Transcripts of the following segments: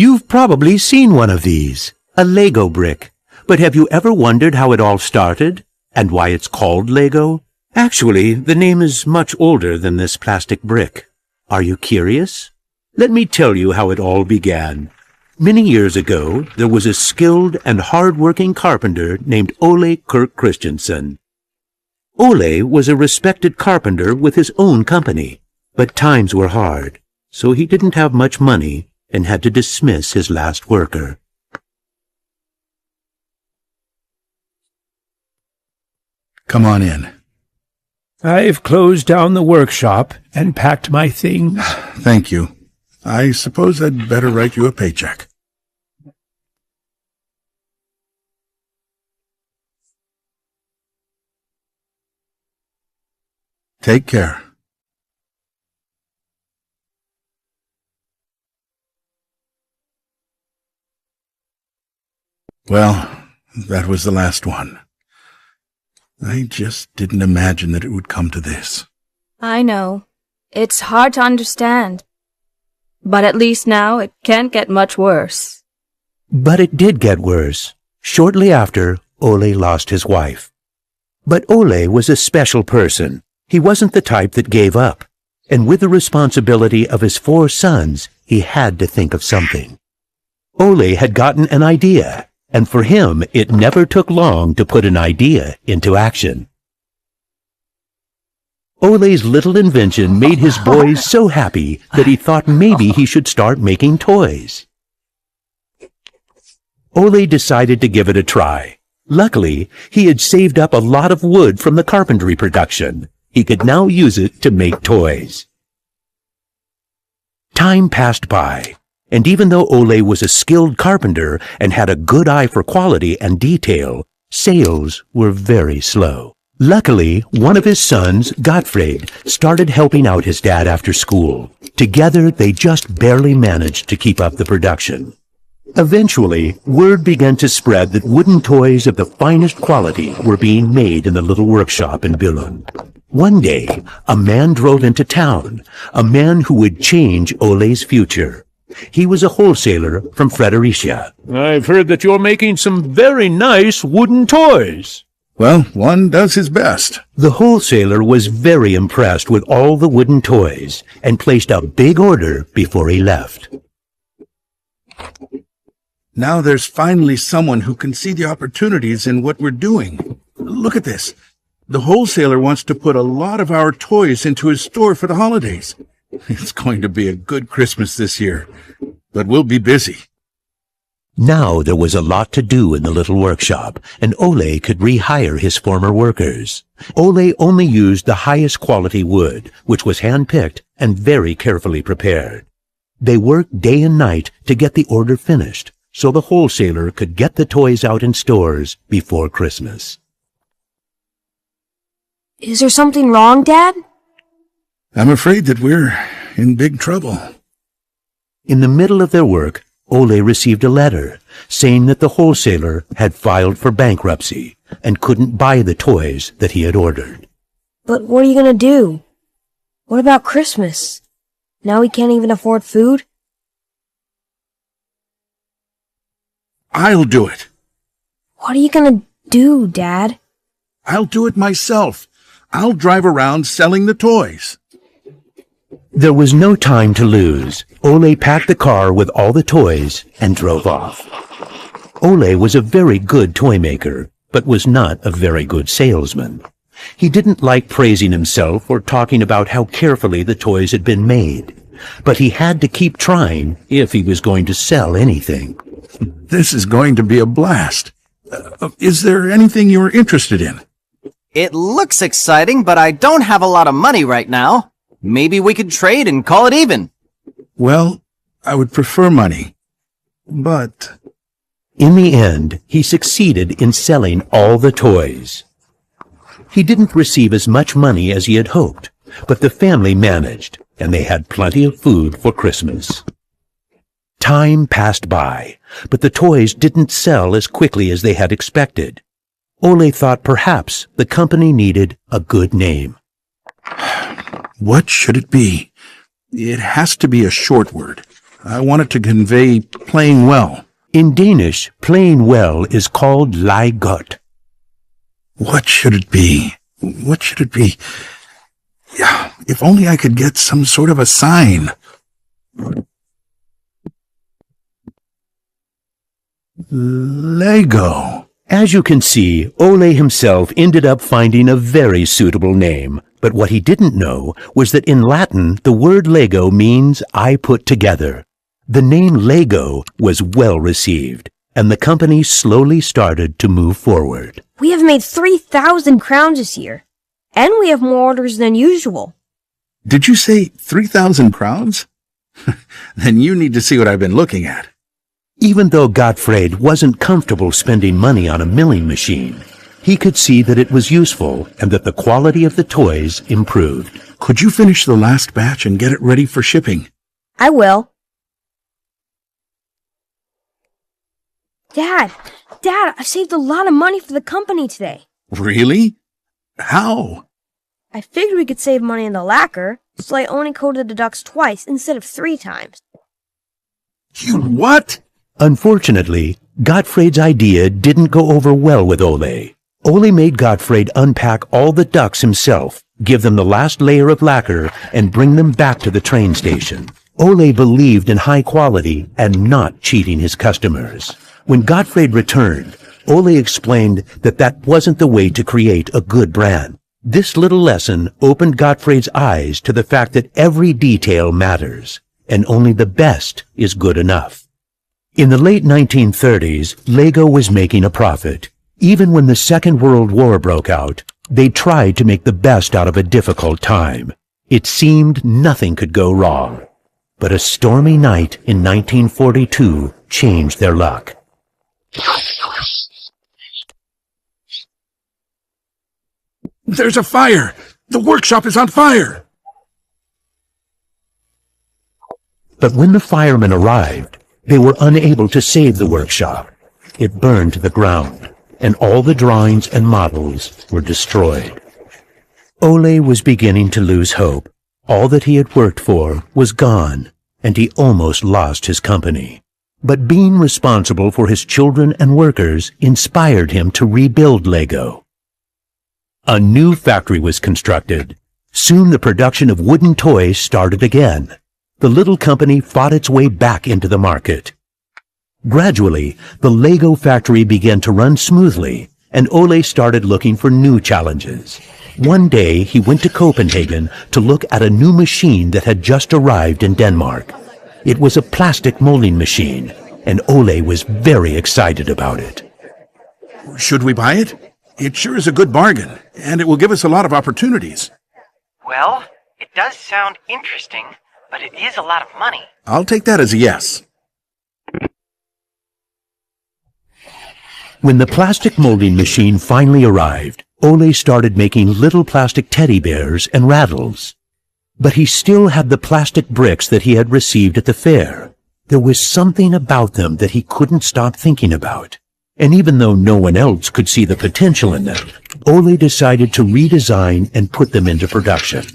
You've probably seen one of these, a Lego brick. But have you ever wondered how it all started and why it's called Lego? Actually, the name is much older than this plastic brick. Are you curious? Let me tell you how it all began. Many years ago, there was a skilled and hard-working carpenter named Ole Kirk Christiansen. Ole was a respected carpenter with his own company, but times were hard, so he didn't have much money and had to dismiss his last worker. Come on in. I've closed down the workshop and packed my things. Thank you. I suppose I'd better write you a paycheck. Take care. Well, that was the last one. I just didn't imagine that it would come to this. I know. It's hard to understand. But at least now it can't get much worse. But it did get worse. Shortly after, Ole lost his wife. But Ole was a special person. He wasn't the type that gave up. And with the responsibility of his 4 sons, he had to think of something. Ole had gotten an idea, and for him it never took long to put an idea into action. Ole's little invention made his boys so happy that he thought maybe he should start making toys. Ole decided to give it a try. Luckily, he had saved up a lot of wood from the carpentry production. He could now use it to make toys. Time passed by, and even though Ole was a skilled carpenter and had a good eye for quality and detail, sales were very slow. Luckily, one of his sons, Gottfried, started helping out his dad after school. Together, they just barely managed to keep up the production. Eventually, word began to spread that wooden toys of the finest quality were being made in the little workshop in Billund. One day, a man drove into town, a man who would change Ole's future. He was a wholesaler from Fredericia. I've heard that you're making some very nice wooden toys. Well, one does his best. The wholesaler was very impressed with all the wooden toys and placed a big order before he left. Now there's finally someone who can see the opportunities in what we're doing. Look at this. The wholesaler wants to put a lot of our toys into his store for the holidays. It's going to be a good Christmas this year, but we'll be busy. Now there was a lot to do in the little workshop, and Ole could rehire his former workers. Ole only used the highest quality wood, which was hand-picked and very carefully prepared. They worked day and night to get the order finished, so the wholesaler could get the toys out in stores before Christmas. Is there something wrong, Dad? I'm afraid that we're in big trouble. In the middle of their work, Ole received a letter saying that the wholesaler had filed for bankruptcy and couldn't buy the toys that he had ordered. But what are you going to do? What about Christmas? Now we can't even afford food? I'll do it. What are you going to do, Dad? I'll do it myself. I'll drive around selling the toys. There was no time to lose. Ole packed the car with all the toys and drove off. Ole was a very good toy maker, but was not a very good salesman. He didn't like praising himself or talking about how carefully the toys had been made, but he had to keep trying if he was going to sell anything. This is going to be a blast. Is there anything you're interested in? It looks exciting, but I don't have a lot of money right now. Maybe we could trade and call it even. Well, I would prefer money, but... In the end, he succeeded in selling all the toys. He didn't receive as much money as he had hoped, but the family managed, and they had plenty of food for Christmas. Time passed by, but the toys didn't sell as quickly as they had expected. Ole thought perhaps the company needed a good name. What should it be? It has to be a short word. I want it to convey playing well. In Danish, playing well is called leg godt. What should it be? What should it be? Yeah, if only I could get some sort of a sign. Lego. As you can see, Ole himself ended up finding a very suitable name. But what he didn't know was that in Latin, the word Lego means I put together. The name Lego was well received, and the company slowly started to move forward. We have made 3,000 crowns this year, and we have more orders than usual. Did you say 3,000 crowns? Then you need to see what I've been looking at. Even though Gottfried wasn't comfortable spending money on a milling machine, he could see that it was useful and that the quality of the toys improved. Could you finish the last batch and get it ready for shipping? I will. Dad, I saved a lot of money for the company today. Really? How? I figured we could save money in the lacquer, so I only coated the ducks twice instead of 3 times. You what? Unfortunately, Gottfried's idea didn't go over well with Ole. Ole made Gottfried unpack all the ducks himself, give them the last layer of lacquer, and bring them back to the train station. Ole believed in high quality and not cheating his customers. When Gottfried returned, Ole explained that that wasn't the way to create a good brand. This little lesson opened Gottfried's eyes to the fact that every detail matters, and only the best is good enough. In the late 1930s, Lego was making a profit. Even when the Second World War broke out, they tried to make the best out of a difficult time. It seemed nothing could go wrong. But a stormy night in 1942 changed their luck. There's a fire! The workshop is on fire! But when the firemen arrived, they were unable to save the workshop. It burned to the ground, and all the drawings and models were destroyed. Ole was beginning to lose hope. All that he had worked for was gone, and he almost lost his company. But being responsible for his children and workers inspired him to rebuild Lego. A new factory was constructed. Soon the production of wooden toys started again. The little company fought its way back into the market. Gradually, the Lego factory began to run smoothly, and Ole started looking for new challenges. One day, he went to Copenhagen to look at a new machine that had just arrived in Denmark. It was a plastic molding machine, and Ole was very excited about it. Should we buy it? It sure is a good bargain, and it will give us a lot of opportunities. Well, it does sound interesting, but it is a lot of money. I'll take that as a yes. When the plastic molding machine finally arrived, Ole started making little plastic teddy bears and rattles. But he still had the plastic bricks that he had received at the fair. There was something about them that he couldn't stop thinking about. And even though no one else could see the potential in them, Ole decided to redesign and put them into production.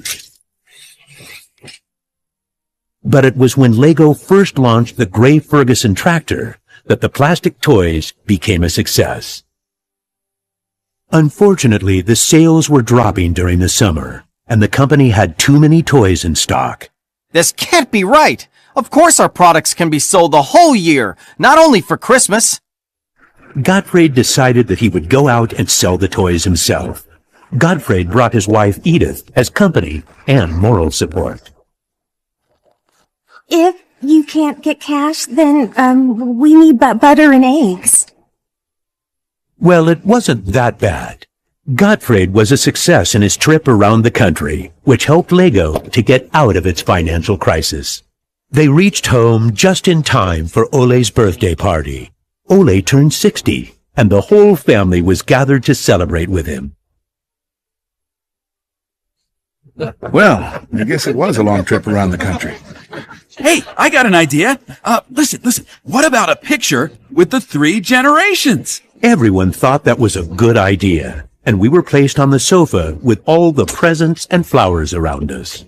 But it was when Lego first launched the Gray Ferguson tractor that the plastic toys became a success. Unfortunately, the sales were dropping during the summer, and the company had too many toys in stock. This can't be right! Of course our products can be sold the whole year, not only for Christmas. Gottfried decided that he would go out and sell the toys himself. Gottfried brought his wife Edith as company and moral support. If you can't get cash, then we need butter and eggs. Well, it wasn't that bad. Gottfried was a success in his trip around the country, which helped Lego to get out of its financial crisis. They reached home just in time for Ole's birthday party. Ole turned 60, and the whole family was gathered to celebrate with him. Well, I guess it was a long trip around the country. Hey, I got an idea. Listen. What about a picture with the 3 generations? Everyone thought that was a good idea, and we were placed on the sofa with all the presents and flowers around us.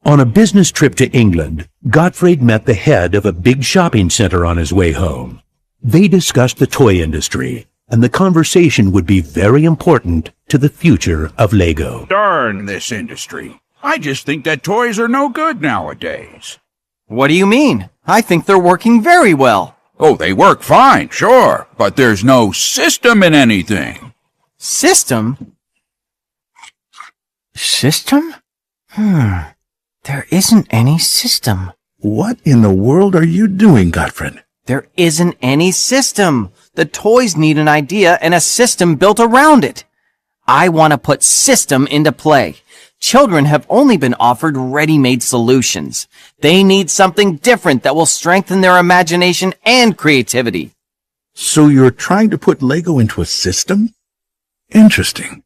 On a business trip to England, Gottfried met the head of a big shopping center on his way home. They discussed the toy industry, and the conversation would be very important to the future of Lego. Darn this industry. I just think that toys are no good nowadays. What do you mean? I think they're working very well. Oh, they work fine, sure, but there's no system in anything. System? System? There isn't any system. What in the world are you doing, Gottfried? There isn't any system. The toys need an idea and a system built around it. I want to put system into play. Children have only been offered ready-made solutions. They need something different that will strengthen their imagination and creativity. So you're trying to put Lego into a system? Interesting.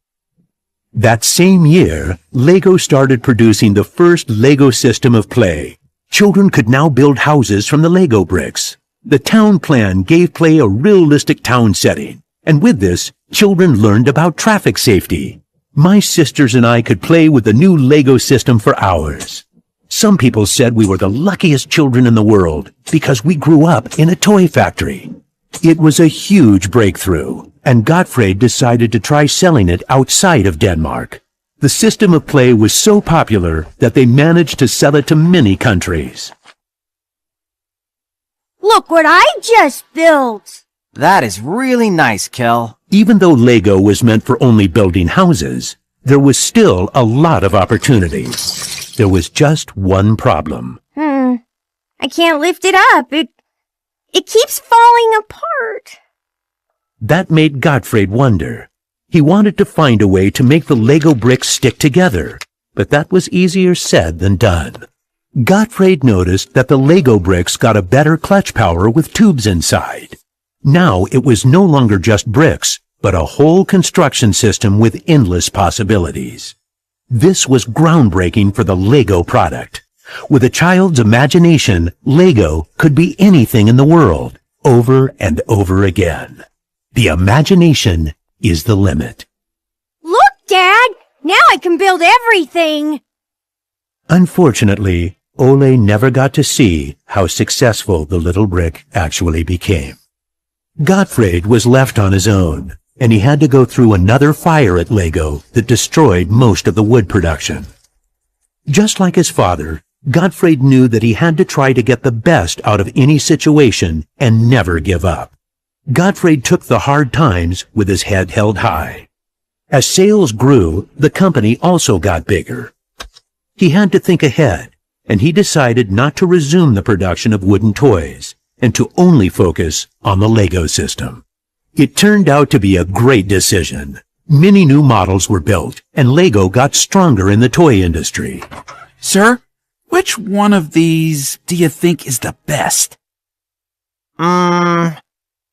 That same year, Lego started producing the first Lego system of play. Children could now build houses from the Lego bricks. The town plan gave play a realistic town setting, and with this, children learned about traffic safety. My sisters and I could play with the new Lego system for hours. Some people said we were the luckiest children in the world because we grew up in a toy factory. It was a huge breakthrough, and Gottfried decided to try selling it outside of Denmark. The system of play was so popular that they managed to sell it to many countries. Look what I just built! That is really nice, Kel. Even though Lego was meant for only building houses, there was still a lot of opportunity. There was just one problem. I can't lift it up. It keeps falling apart. That made Gottfried wonder. He wanted to find a way to make the Lego bricks stick together, but that was easier said than done. Gottfried noticed that the Lego bricks got a better clutch power with tubes inside. Now it was no longer just bricks, but a whole construction system with endless possibilities. This was groundbreaking for the Lego product. With a child's imagination, Lego could be anything in the world, over and over again. The imagination is the limit. Look, Dad! Now I can build everything! Unfortunately, Ole never got to see how successful the little brick actually became. Gottfried was left on his own, and he had to go through another fire at Lego that destroyed most of the wood production. Just like his father, Gottfried knew that he had to try to get the best out of any situation and never give up. Gottfried took the hard times with his head held high. As sales grew, the company also got bigger. He had to think ahead, and he decided not to resume the production of wooden toys, and to only focus on the Lego system. It turned out to be a great decision. Many new models were built, and Lego got stronger in the toy industry. Sir, which one of these do you think is the best?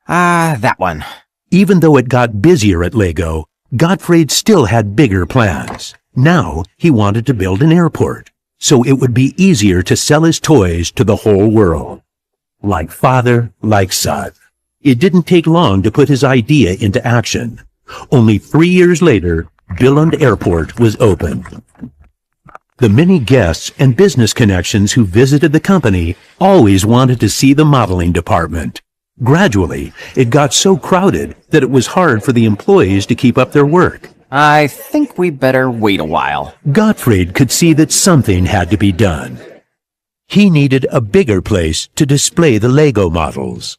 That one. Even though it got busier at Lego, Gottfried still had bigger plans. Now he wanted to build an airport, so it would be easier to sell his toys to the whole world. Like father, like son. It didn't take long to put his idea into action. Only 3 years later, Billund Airport was opened. The many guests and business connections who visited the company always wanted to see the modeling department. Gradually, it got so crowded that it was hard for the employees to keep up their work. I think we better wait a while. Gottfried could see that something had to be done. He needed a bigger place to display the Lego models.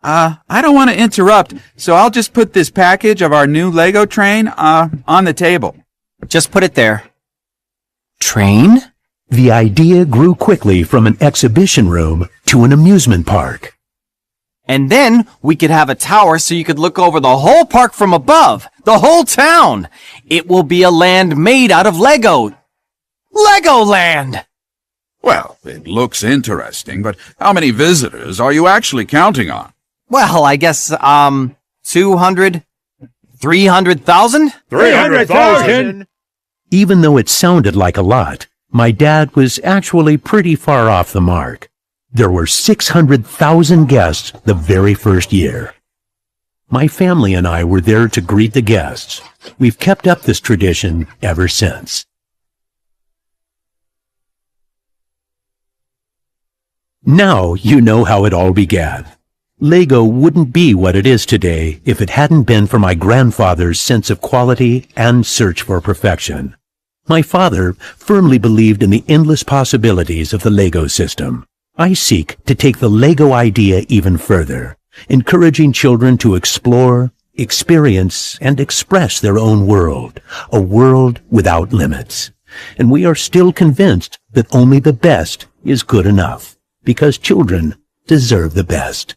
I don't want to interrupt, so I'll just put this package of our new Lego train, on the table. Just put it there. Train? The idea grew quickly from an exhibition room to an amusement park. And then we could have a tower so you could look over the whole park from above, the whole town. It will be a land made out of Lego. Legoland! Well, it looks interesting, but how many visitors are you actually counting on? Well, I guess, 200, 300,000? 300,000! Even though it sounded like a lot, my dad was actually pretty far off the mark. There were 600,000 guests the very first year. My family and I were there to greet the guests. We've kept up this tradition ever since. Now you know how it all began. Lego wouldn't be what it is today if it hadn't been for my grandfather's sense of quality and search for perfection. My father firmly believed in the endless possibilities of the Lego system. I seek to take the Lego idea even further, encouraging children to explore, experience, and express their own world, a world without limits. And we are still convinced that only the best is good enough, because children deserve the best.